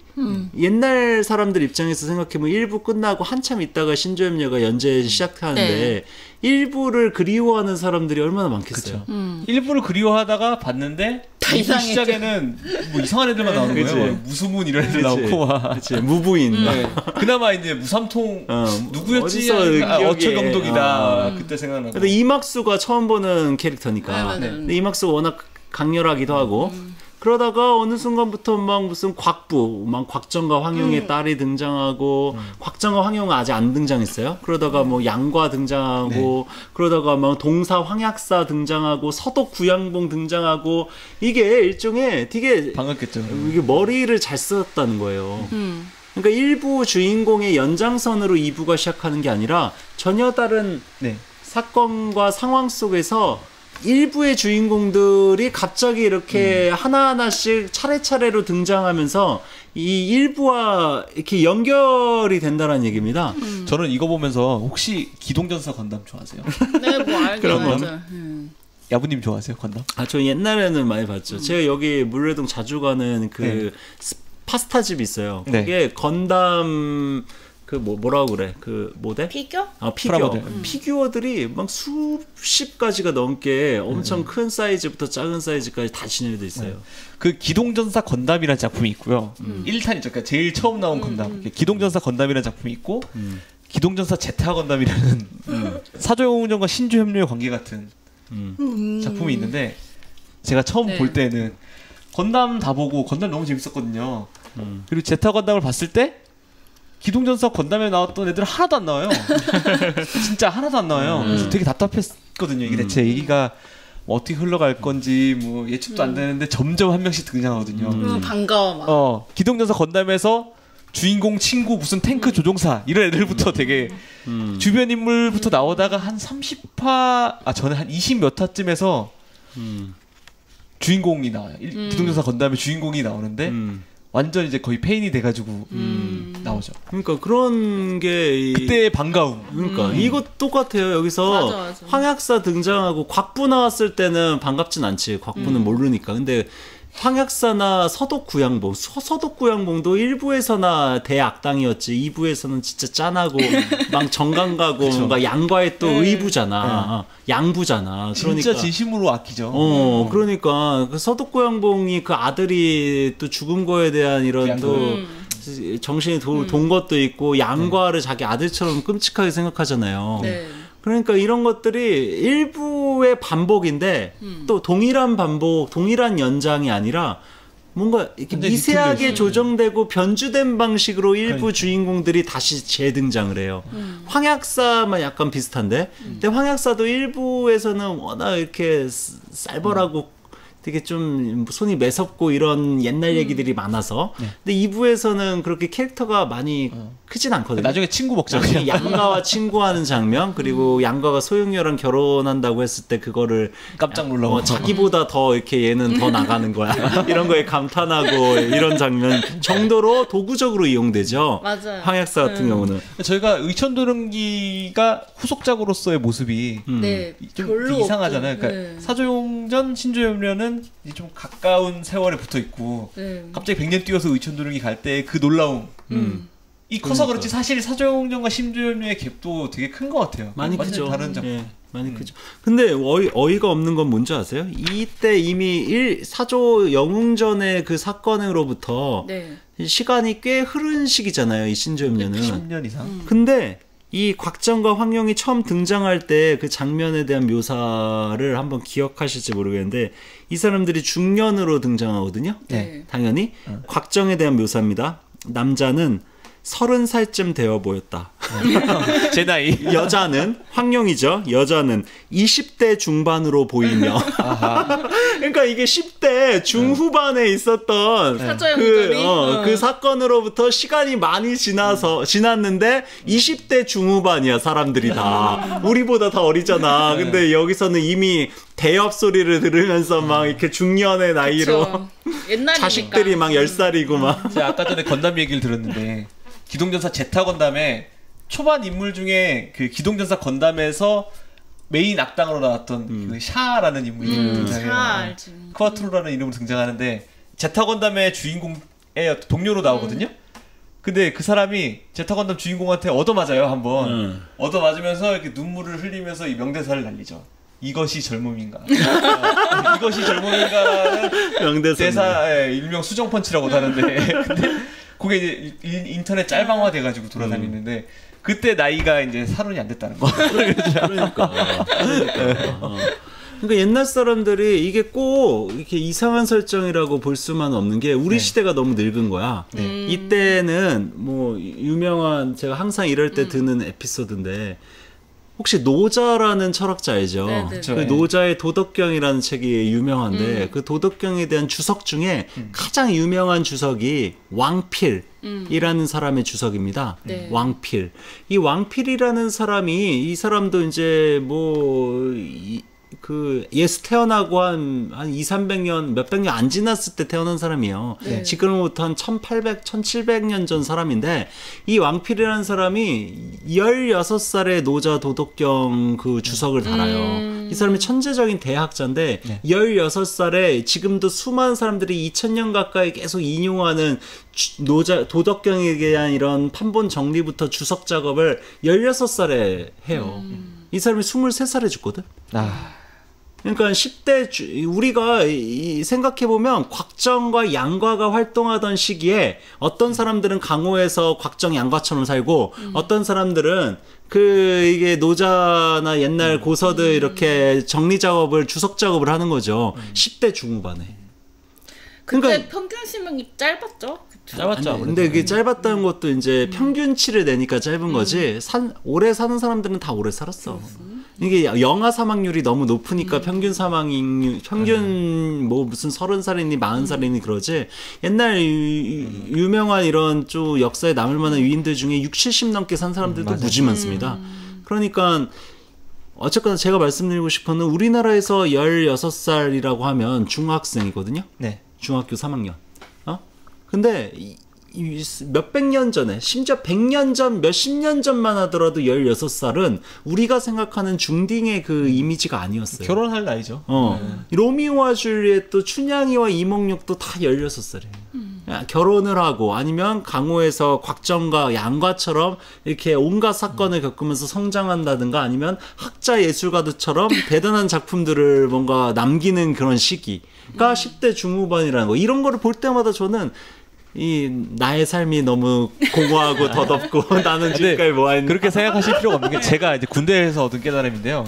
옛날 사람들 입장에서 생각해보면 1부 끝나고 한참 있다가 신조협녀가 연재 시작하는데 네. 1부를 그리워하는 사람들이 얼마나 많겠어요. 일부를 그리워하다가 봤는데 다 2부 이상했죠. 시작에는 뭐 이상한 애들만 나오는 그치. 거예요. 뭐 무수문 이런 애들 나오고 막. 그치. 무부인. 네. 그나마 이제 무삼통 누구였지? 어디서 기억이- 어처경독이다. 그때 생각나고. 근데 이막수가 처음 보는 캐릭터니까. 네, 맞아요. 근데 이막수가 워낙 강렬하기도 하고. 그러다가 어느 순간부터 막 무슨 곽부, 막 곽정과 황용의 딸이 등장하고, 곽정과 황용은 아직 안 등장했어요. 그러다가 뭐 양과 등장하고, 그러다가 막 동사 황약사 등장하고, 서독 구양봉 등장하고, 이게 일종의 되게 반갑겠죠. 이게 머리를 잘 썼다는 거예요. 그러니까 일부 주인공의 연장선으로 2부가 시작하는 게 아니라 전혀 다른 네. 사건과 상황 속에서 일부의 주인공들이 갑자기 이렇게 하나하나씩 차례차례로 등장하면서 이 일부와 이렇게 연결이 된다는 얘기입니다. 저는 이거 보면서 혹시 기동전사 건담 좋아하세요? 네, 뭐 알죠. 그런 거. 알죠. 야부님 좋아하세요, 건담? 저 옛날에는 많이 봤죠. 제가 여기 물레동 자주 가는 그 네. 파스타 집 있어요. 네. 그게 건담 그 뭐라고 그래? 그 모델? 피규어? 피규어. 프라모델. 피규어들이 막 수십 가지가 넘게 엄청 큰 사이즈부터 작은 사이즈까지 다 진열돼 있어요. 그 기동전사 건담이라는 작품이 있고요. 1탄이죠. 그러니까 제일 처음 나온 건담. 기동전사 건담이라는 작품이 있고 기동전사 제타 건담이라는 사조영웅전과 신조협력의 관계 같은 작품이 있는데 제가 처음 네. 볼 때는 건담 다 보고 건담 너무 재밌었거든요. 그리고 제타 건담을 봤을 때 기동전사 건담에 나왔던 애들은 하나도 안 나와요. 진짜 하나도 안 나와요. 그래서 되게 답답했거든요. 이게 대체 얘기가 뭐 어떻게 흘러갈 건지 뭐 예측도 안 되는데 점점 한 명씩 등장하거든요. 그러면 반가워 막. 기동전사 건담에서 주인공 친구 무슨 탱크 조종사 이런 애들부터 되게 주변 인물부터 나오다가 한 30화 전에 한 20 몇 화쯤에서 주인공이 나와요. 기동전사 건담의 주인공이 나오는데 완전 이제 거의 페인이 돼가지고 나오죠. 그러니까 그런 게 그때의 반가움. 그러니까 이거 똑같아요. 여기서 맞아. 황약사 등장하고 곽부 나왔을 때는 반갑진 않지. 곽부는 모르니까. 근데 황약사나 서독구양봉, 서독구양봉도 1부에서나 대악당이었지 2부에서는 진짜 짠하고 막 정강 가고 뭔가 양과의 또 의부잖아. 양부잖아. 진짜 그러니까 진심으로 아끼죠. 그러니까 그 서독구양봉이 그 아들이 또 죽은 거에 대한 이런 또 정신이 돈 것도 있고 양과를 자기 아들처럼 끔찍하게 생각하잖아요. 네. 그러니까 이런 것들이 일부의 반복인데 또 동일한 반복, 동일한 연장이 아니라 뭔가 이렇게 미세하게 조정되고 변주된 방식으로 일부 주인공들이 다시 재등장을 해요. 황약사만 약간 비슷한데 근데 황약사도 일부에서는 워낙 이렇게 쌀벌하고 되게 좀 손이 매섭고 이런 옛날 얘기들이 많아서 근데 2부에서는 그렇게 캐릭터가 많이 크진 않거든요. 나중에 친구 먹죠. 나중에 양가와 친구하는 장면 그리고 양가가 소영이랑 결혼한다고 했을 때 그거를 깜짝 놀라고 자기보다 더 이렇게 얘는 더 나가는 거야. 이런 거에 감탄하고 이런 장면 정도로 도구적으로 이용되죠. 맞아요. 황약사 같은 경우는 저희가 의천도령기가 후속작으로서의 모습이 네, 좀 별로 이상하잖아요. 없고, 그러니까 네. 사조용전 신조염려는 좀 가까운 세월에 붙어 있고 네. 갑자기 100년 뛰어서 의천도령기 갈 때 그 놀라움 이 커서 그렇지 사실 사조용전과 신조염려의 갭도 되게 큰 것 같아요. 많이 완전 크죠. 다른 작품. 예, 많이 크죠. 근데 어이가 없는 건 뭔지 아세요? 이때 이미 사조 영웅전의 그 사건으로부터 네. 시간이 꽤 흐른 시기잖아요. 이 신조염려는. 10년 이상. 근데 이 곽정과 황룡이 처음 등장할 때 그 장면에 대한 묘사를 한번 기억하실지 모르겠는데 이 사람들이 중년으로 등장하거든요. 네. 당연히 곽정에 대한 묘사입니다. 남자는 30살쯤 되어 보였다. 제 나이. 여자는 황룡이죠. 여자는 20대 중반으로 보이며. 그러니까 이게 10대 중후반에 있었던 그 사건으로부터 시간이 많이 지났는데 20대 중후반이야 사람들이 다. 우리보다 더 어리잖아. 근데 여기서는 이미 대엽 소리를 들으면서 막 이렇게 중년의 나이로 옛날이니까. 자식들이 막 10살이고 막. 제가 아까 전에 건담 얘기를 들었는데 기동전사 제타 건담에 초반 인물 중에 그 기동전사 건담에서 메인 악당으로 나왔던 그 샤라는 인물이 등장해요. 크와트로라는 이름으로 등장하는데 제타 건담의 주인공의 동료로 나오거든요. 근데 그 사람이 제타 건담 주인공한테 얻어맞아요 한번. 얻어맞으면서 이렇게 눈물을 흘리면서 이 명대사를 날리죠. 이것이 젊음인가? 이것이 젊음인가라는 대사의 일명 수정 펀치라고 하는데 근데 그게 이제 인터넷 짤방화 돼가지고 돌아다니는데 그때 나이가 이제 30이 안 됐다는 거. 그러니까 옛날 사람들이 이게 꼭 이렇게 이상한 설정이라고 볼 수만 없는 게 우리 시대가 너무 늙은 거야. 이때는 뭐 유명한 제가 항상 이럴 때 드는 에피소드인데 혹시 노자라는 철학자 알죠? 그 노자의 도덕경이라는 책이 유명한데 그 도덕경에 대한 주석 중에 가장 유명한 주석이 왕필이라는 사람의 주석입니다. 왕필. 이 왕필이라는 사람이 이 사람도 이제 예수 태어나고 한 200~300년, 몇백 년 안 지났을 때 태어난 사람이에요. 지금부터 한 1800, 1700년 전 사람인데 이 왕필이라는 사람이 16살에 노자 도덕경 그 주석을 달아요. 이 사람이 천재적인 대학자인데 16살에 지금도 수많은 사람들이 2000년 가까이 계속 인용하는 노자 도덕경에 대한 이런 판본 정리부터 주석 작업을 16살에 해요. 이 사람이 23살에 죽거든. 그러니까 10대 우리가 생각해보면 곽정과 양과가 활동하던 시기에 어떤 사람들은 강호에서 곽정 양과처럼 살고 어떤 사람들은 이게 노자나 옛날 고서들 이렇게 정리 작업을 주석 작업을 하는 거죠. 10대 중후반에. 그러니까 평균 수명이 짧았죠. 짧았죠. 근데 그게 짧았다는 것도 이제 평균치를 내니까 짧은 거지. 오래 사는 사람들은 다 오래 살았어. 이게 영아 사망률이 너무 높으니까 평균 뭐 무슨 30살이니 40살이니 그러지. 옛날 유명한 이런 좀 역사에 남을 만한 위인들 중에 60, 70 넘게 산 사람들도 무지 많습니다. 그러니까 어쨌거나 제가 말씀드리고 싶은 건 우리나라에서 16살이라고 하면 중학생이거든요. 네. 중학교 3학년. 근데 몇백 년 전에 심지어 100년 전 몇십 년 전만 하더라도 16살은 우리가 생각하는 중딩의 그 이미지가 아니었어요. 결혼할 나이죠. 로미오와 줄리엣도 춘향이와 이몽룡도 다 16살이에요. 결혼을 하고 아니면 강호에서 곽정과 양과처럼 이렇게 온갖 사건을 겪으면서 성장한다든가 아니면 학자 예술가들처럼 대단한 작품들을 뭔가 남기는 그런 시기가 10대 중후반이라는 거. 이런 거를 볼 때마다 저는 나의 삶이 너무 공허하고 더덥고 나는 지금까지 뭐했나. 그렇게 생각하실 필요가 없는 게 제가 이제 군대에서 얻은 깨달음인데요.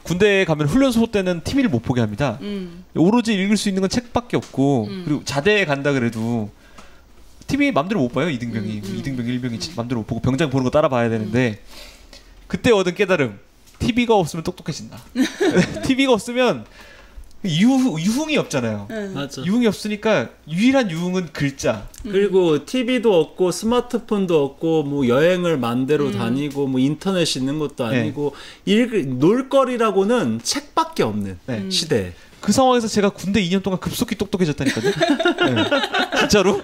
군대에 가면 훈련소 때는 TV를 못 보게 합니다. 오로지 읽을 수 있는 건 책밖에 없고 그리고 자대에 간다 그래도 TV 맘대로 못 봐요. 이등병이 이등병 일병이 맘대로 못 보고 병장 보는 거 따라 봐야 되는데 그때 얻은 깨달음 TV가 없으면 똑똑해진다. TV가 없으면 유흥이 없잖아요. 맞아. 유흥이 없으니까 유일한 유흥은 글자. 그리고 TV도 없고 스마트폰도 없고 뭐 여행을 맘대로 다니고 뭐 인터넷 있는 것도 아니고 놀거리라고는 책밖에 없는 시대. 그 상황에서 제가 군대 2년 동안 급속히 똑똑해졌다니까요. 네. 진짜로.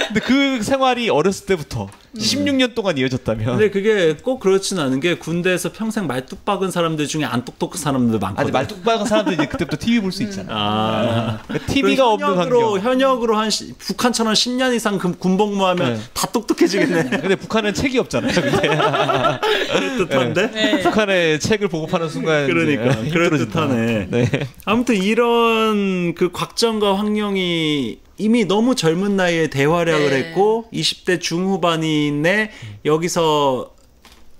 근데 그 생활이 어렸을 때부터 16년 동안 이어졌다면. 근데 그게 꼭 그렇진 않은 게 군대에서 평생 말뚝 박은 사람들 중에 안 똑똑한 사람들 많거든. 아니 말뚝 박은 사람들 이제 그때부터 TV 볼 수 있잖아. 그러니까 TV가 없는 환경. 현역으로 북한처럼 10년 이상 군복무하면 다 똑똑해지겠네. 근데 북한은 책이 없잖아요. 그럴듯한데? 네. 북한의 책을 보고파는 순간. 그러니까 그럴듯하네. 네. 아무튼 이런 그 곽정과 황룡이 이미 너무 젊은 나이에 대활약을 했고 20대 중후반인데 여기서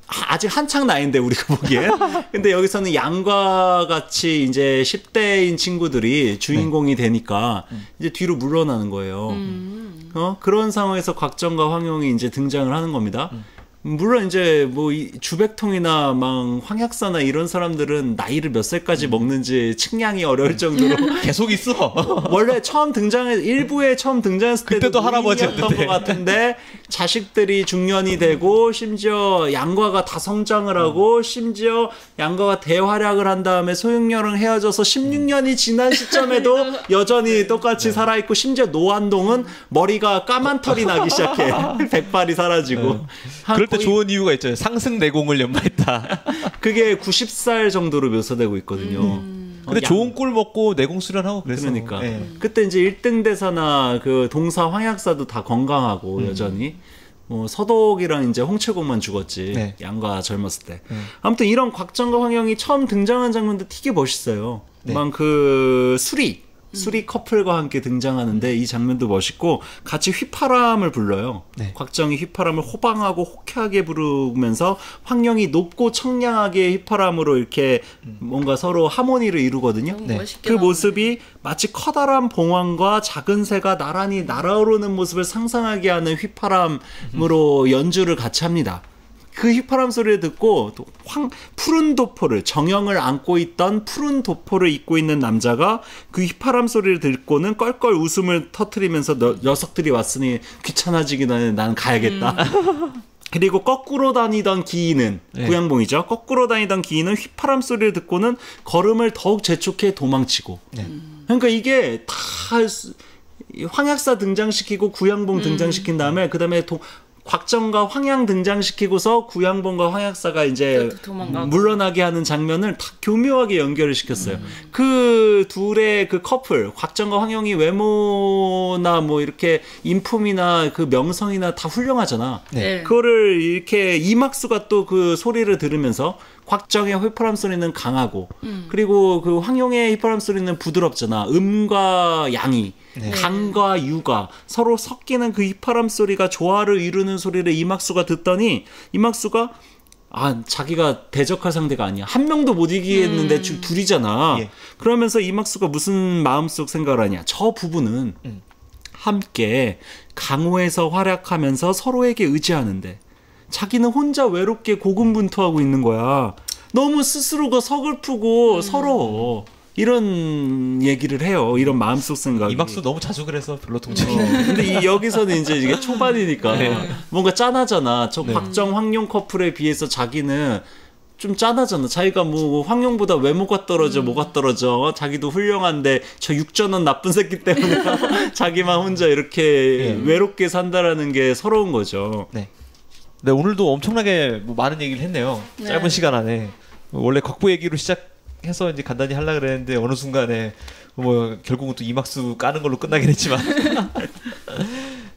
아직 한창 나이인데 우리가 보기에 근데 여기서는 양과 같이 이제 10대인 친구들이 주인공이 되니까 이제 뒤로 물러나는 거예요. 그런 상황에서 곽정과 황룡이 이제 등장을 하는 겁니다. 물론 이제 뭐 주백통이나 막 황약사나 이런 사람들은 나이를 몇 살까지 먹는지 측량이 어려울 정도로 계속 있어. 원래 처음 일부에 처음 등장했을 그때도 할아버지였던 것 같은데 자식들이 중년이 되고 심지어 양과가 다 성장을 하고 심지어 양과가 대활약을 한 다음에 소윤녀랑 헤어져서 16년이 지난 시점에도 여전히 똑같이 살아있고 심지어 노안동은 머리가 까만 털이 나기 시작해. 백발이 사라지고. 그럴 때 좋은 이유가 있죠. 상승 내공을 연마했다. 그게 90살 정도로 묘사되고 있거든요. 근데 좋은 꿀 먹고 내공 수련하고 그래서. 그러니까. 그때 이제 1등 대사나 그 동사 황약사도 다 건강하고 여전히. 서독이랑 이제 홍채공만 죽었지. 양과 젊었을 때. 아무튼 이런 곽정과 황영이 처음 등장한 장면도 되게 멋있어요. 막 그 수리 커플과 함께 등장하는데 이 장면도 멋있고 같이 휘파람을 불러요. 곽정이 휘파람을 호방하고 호쾌하게 부르면서 황영이 높고 청량하게 휘파람으로 이렇게 뭔가 서로 하모니를 이루거든요. 그 모습이 마치 커다란 봉황과 작은 새가 나란히 날아오르는 모습을 상상하게 하는 휘파람으로 연주를 같이 합니다. 그 휘파람 소리를 듣고 푸른 도포를 정형을 안고 있던 푸른 도포를 입고 있는 남자가 그 휘파람 소리를 듣고는 껄껄 웃음을 터뜨리면서 녀석들이 왔으니 귀찮아지기 전에 나는 가야겠다. 그리고 거꾸로 다니던 기인은 구양봉이죠. 거꾸로 다니던 기인은 휘파람 소리를 듣고는 걸음을 더욱 재촉해 도망치고. 그러니까 이게 다 황약사 등장시키고 구양봉 등장시킨 다음에 그 다음에 곽정과 황양 등장시키고서 구양봉과 황약사가 이제 물러나게 하는 장면을 다 교묘하게 연결을 시켰어요. 그 둘의 그 커플, 곽정과 황영이 외모나 뭐 이렇게 인품이나 그 명성이나 다 훌륭하잖아. 그거를 이렇게 이막수가 또 그 소리를 들으면서 곽정의 휘파람 소리는 강하고 그리고 그 황용의 휘파람 소리는 부드럽잖아. 음과 양이 강과 유가 서로 섞이는 그 휘파람 소리가 조화를 이루는 소리를 이막수가 듣더니 이막수가 자기가 대적할 상대가 아니야. 한 명도 못 이기겠는데 둘이잖아. 그러면서 이막수가 무슨 마음속 생각을 하냐. 저 부부는 함께 강호에서 활약하면서 서로에게 의지하는데 자기는 혼자 외롭게 고군분투하고 있는 거야. 너무 스스로가 서글프고 서러워. 이런 얘기를 해요. 이런 마음속 생각이. 이막수 너무 자주 그래서 별로 동정이. 근데 여기서는 이제 이게 초반이니까 뭔가 짠하잖아. 저 곽정 황룡 커플에 비해서 자기는 좀 짠하잖아. 자기가 뭐 황룡보다 외모가 떨어져, 뭐가 떨어져. 자기도 훌륭한데 저 육전은 나쁜 새끼 때문에 자기만 혼자 이렇게 외롭게 산다라는 게 서러운 거죠. 네. 네, 오늘도 엄청나게 뭐 많은 얘기를 했네요. 네. 짧은 시간 안에. 원래 곽부 얘기로 시작해서 이제 간단히 하려고 그랬는데 어느 순간에 뭐 결국은 또 이막수 까는 걸로 끝나긴 했지만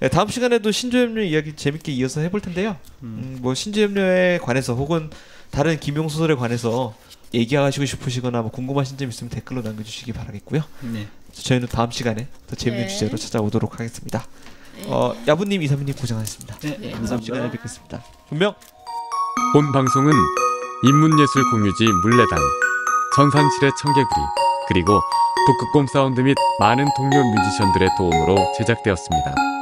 네, 다음 시간에도 신조협력 이야기 재밌게 이어서 해볼 텐데요. 뭐 신조협력에 관해서 혹은 다른 김용 소설에 관해서 얘기하시고 싶으시거나 뭐 궁금하신 점 있으면 댓글로 남겨주시기 바라겠고요. 네. 저희는 다음 시간에 더 재밌는 네. 주제로 찾아오도록 하겠습니다. 네. 야부님, 이사민님 고생하셨습니다. 네, 다음 시간에 뵙겠습니다. 분명. 본 방송은 인문예술 공유지 물레단, 전산실의 청개구리, 그리고 북극곰 사운드 및 많은 동료 뮤지션들의 도움으로 제작되었습니다.